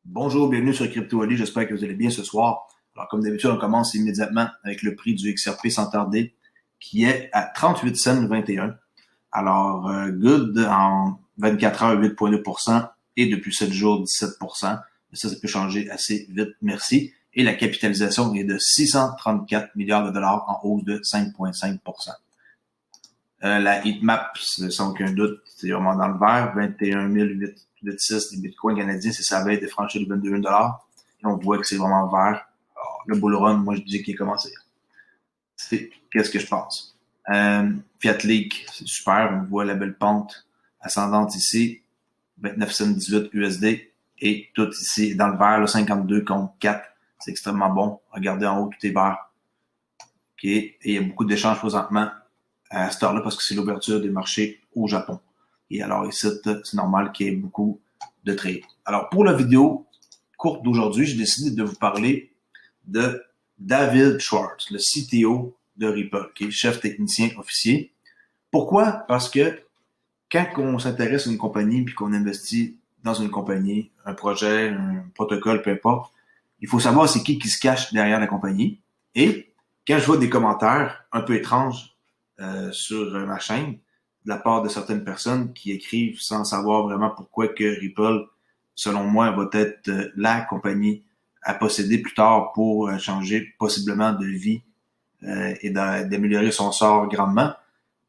Bonjour, bienvenue sur Crypto Ali. J'espère que vous allez bien ce soir. Alors, comme d'habitude, on commence immédiatement avec le prix du XRP sans tarder, qui est à 38 cents 21. Alors, good en 24 heures, 8,2% et depuis 7 jours, 17%. Mais ça peut changer assez vite. Merci. Et la capitalisation est de 634 milliards de dollars en hausse de 5,5%. La heatmap, sans aucun doute, c'est vraiment dans le vert, 21 806 des bitcoins canadiens, c'est sa veille de franchir les 22 dollars. Et on voit que c'est vraiment vert. Alors, le bull run, moi, je dis qu'il est commencé. Qu'est-ce que je pense? Fiat Leak, c'est super. On voit la belle pente ascendante ici. 29,18 USD. Et tout ici dans le vert, là, 52 contre 4. C'est extrêmement bon. Regardez en haut, tout est vert. OK. Et il y a beaucoup d'échanges présentement à cette heure-là parce que c'est l'ouverture des marchés au Japon. Et alors ici, c'est normal qu'il y ait beaucoup de trades. Alors pour la vidéo courte d'aujourd'hui, j'ai décidé de vous parler de David Schwartz, le CTO de Ripple, qui est chef technicien officier. Pourquoi? Parce que quand on s'intéresse à une compagnie puis qu'on investit dans une compagnie, un projet, un protocole, peu importe, il faut savoir c'est qui se cache derrière la compagnie. Et quand je vois des commentaires un peu étranges sur ma chaîne, de la part de certaines personnes qui écrivent sans savoir vraiment pourquoi que Ripple, selon moi, va être la compagnie à posséder plus tard pour changer possiblement de vie et d'améliorer son sort grandement,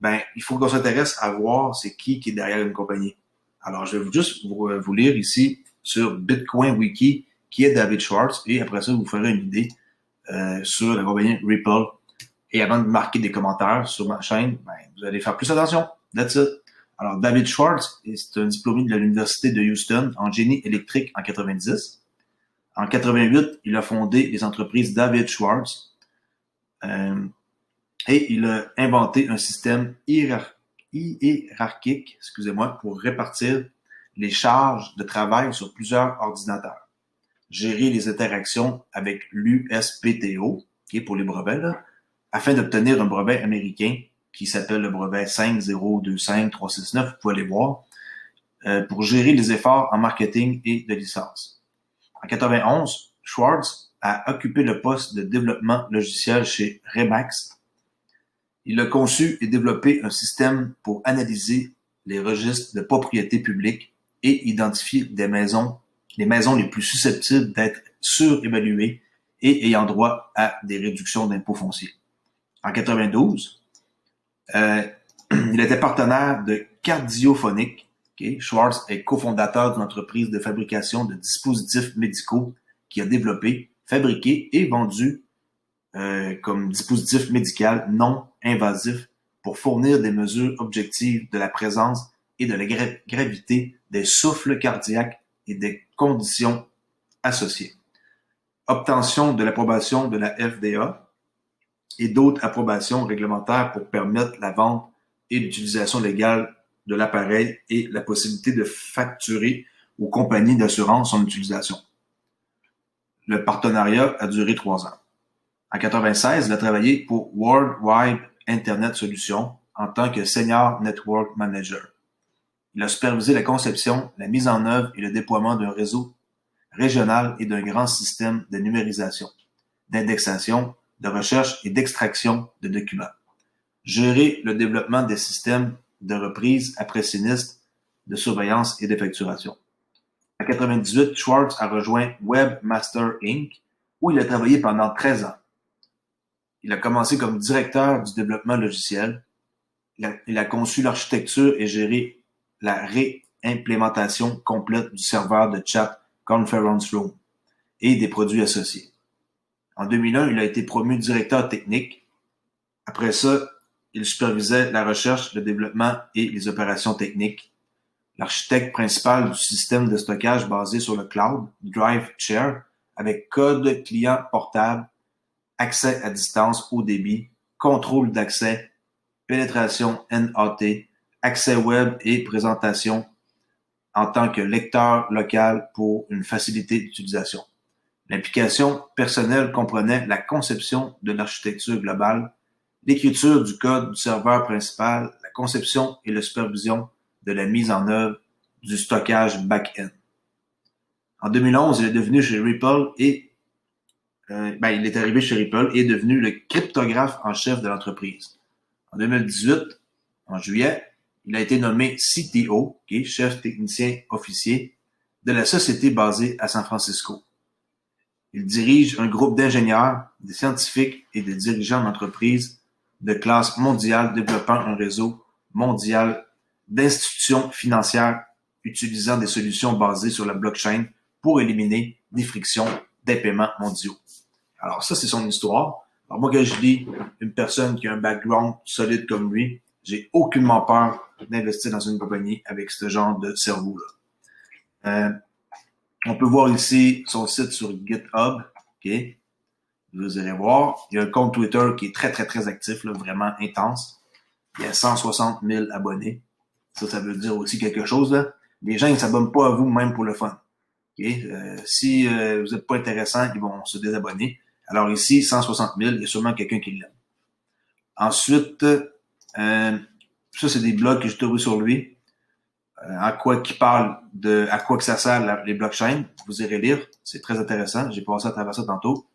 ben il faut qu'on s'intéresse à voir c'est qui est derrière une compagnie. Alors, je vais juste vous lire ici sur Bitcoin Wiki qui est David Schwartz et après ça, vous ferez une idée sur la compagnie Ripple. Et avant de marquer des commentaires sur ma chaîne, ben, vous allez faire plus attention. That's it. Alors, David Schwartz, c'est un diplômé de l'Université de Houston en génie électrique en 90. En 88, il a fondé les entreprises David Schwartz et il a inventé un système hiérarchique, pour répartir les charges de travail sur plusieurs ordinateurs, gérer les interactions avec l'USPTO, qui est pour les brevets, là, afin d'obtenir un brevet américain qui s'appelle le brevet 5025369, vous pouvez aller voir, pour gérer les efforts en marketing et de licence. En 91, Schwartz a occupé le poste de développement logiciel chez Remax. Il a conçu et développé un système pour analyser les registres de propriété publique et identifier les maisons les plus susceptibles d'être surévaluées et ayant droit à des réductions d'impôts fonciers. En 92, il était partenaire de Cardiophonic. Okay? Schwartz est cofondateur d'une entreprise de fabrication de dispositifs médicaux qui a développé, fabriqué et vendu comme dispositif médical non invasif pour fournir des mesures objectives de la présence et de la gravité des souffles cardiaques et des conditions associées. Obtention de l'approbation de la FDA et d'autres approbations réglementaires pour permettre la vente et l'utilisation légale de l'appareil et la possibilité de facturer aux compagnies d'assurance son utilisation. Le partenariat a duré 3 ans. En 96, il a travaillé pour World Wide Internet Solutions en tant que Senior Network Manager. Il a supervisé la conception, la mise en œuvre et le déploiement d'un réseau régional et d'un grand système de numérisation, d'indexation, de recherche et d'extraction de documents. Gérer le développement des systèmes de reprise après sinistre, de surveillance et de facturation. En 98, Schwartz a rejoint Webmaster Inc., où il a travaillé pendant 13 ans. Il a commencé comme directeur du développement logiciel. Il a conçu l'architecture et géré la réimplémentation complète du serveur de chat Conference Room et des produits associés. En 2001, il a été promu directeur technique. Après ça, il supervisait la recherche, le développement et les opérations techniques. L'architecte principal du système de stockage basé sur le cloud, DriveShare, avec code client portable, accès à distance haut débit, contrôle d'accès, pénétration NAT, accès web et présentation en tant que lecteur local pour une facilité d'utilisation. L'implication personnelle comprenait la conception de l'architecture globale, l'écriture du code du serveur principal, la conception et la supervision de la mise en œuvre du stockage back-end. En 2011, il est devenu chez Ripple et il est arrivé chez Ripple et est devenu le cryptographe en chef de l'entreprise. En 2018, en juillet, il a été nommé CTO, qui est chef technicien officier, de la société basée à San Francisco. Il dirige un groupe d'ingénieurs, de scientifiques et de dirigeants d'entreprises de classe mondiale développant un réseau mondial d'institutions financières utilisant des solutions basées sur la blockchain pour éliminer des frictions des paiements mondiaux. Alors ça, c'est son histoire. Alors moi, quand je dis une personne qui a un background solide comme lui, j'ai aucunement peur d'investir dans une compagnie avec ce genre de cerveau-là. On peut voir ici son site sur GitHub. OK. Vous allez voir. Il y a un compte Twitter qui est très, très, très actif, là, vraiment intense. Il y a 160 000 abonnés. Ça veut dire aussi quelque chose. Là. Les gens ne s'abonnent pas à vous, même pour le fun. Okay? Si vous n'êtes pas intéressant, ils vont se désabonner. Alors ici, 160 000, il y a sûrement quelqu'un qui l'aime. Ensuite, ça, c'est des blogs que j'ai trouvés sur lui. À quoi que ça sert les blockchains. Vous irez lire. C'est très intéressant. J'ai passé à travers ça tantôt.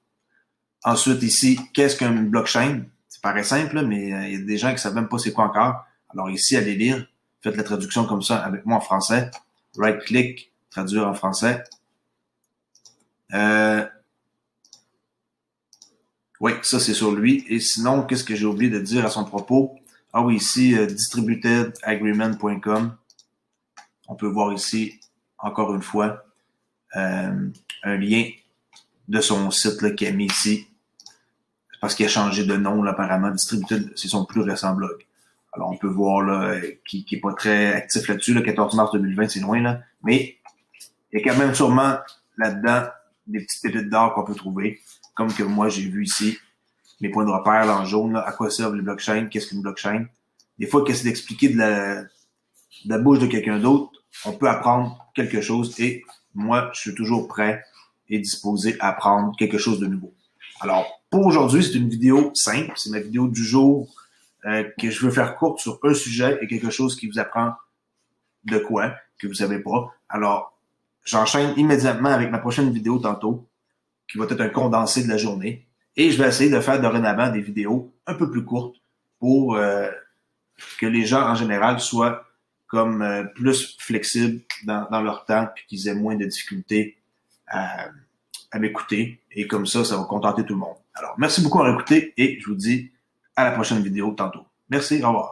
Ensuite, ici, qu'est-ce qu'une blockchain? Ça paraît simple, mais il y a des gens qui savent même pas c'est quoi encore. Alors ici, allez lire. Faites la traduction comme ça avec moi en français. Right-click, traduire en français. Oui, ça c'est sur lui. Et sinon, qu'est-ce que j'ai oublié de dire à son propos? Ah oui, ici, distributedagreement.com. On peut voir ici, encore une fois, un lien de son site là, qu'il a mis ici. Parce qu'il a changé de nom, là, apparemment. Distributed, c'est son plus récent blog. Alors, on peut voir là, qui est pas très actif là-dessus. Le 14 mars 2020, c'est loin, là. Mais il y a quand même sûrement là-dedans des petites pépites d'or qu'on peut trouver. Comme que moi, j'ai vu ici mes points de repère là, en jaune. Là, à quoi servent les blockchains? Qu'est-ce qu'une blockchain? Des fois, qu'est-ce que c'est d'expliquer de la bouche de quelqu'un d'autre, on peut apprendre quelque chose et moi, je suis toujours prêt et disposé à apprendre quelque chose de nouveau. Alors, pour aujourd'hui, c'est une vidéo simple. C'est ma vidéo du jour que je veux faire courte sur un sujet et quelque chose qui vous apprend de quoi, que vous savez pas. Alors, j'enchaîne immédiatement avec ma prochaine vidéo tantôt, qui va être un condensé de la journée. Et je vais essayer de faire dorénavant des vidéos un peu plus courtes pour que les gens en général soient comme plus flexibles dans leur temps puis qu'ils aient moins de difficultés à m'écouter. Et comme ça va contenter tout le monde. Alors, merci beaucoup à écouter et je vous dis à la prochaine vidéo tantôt. Merci, au revoir.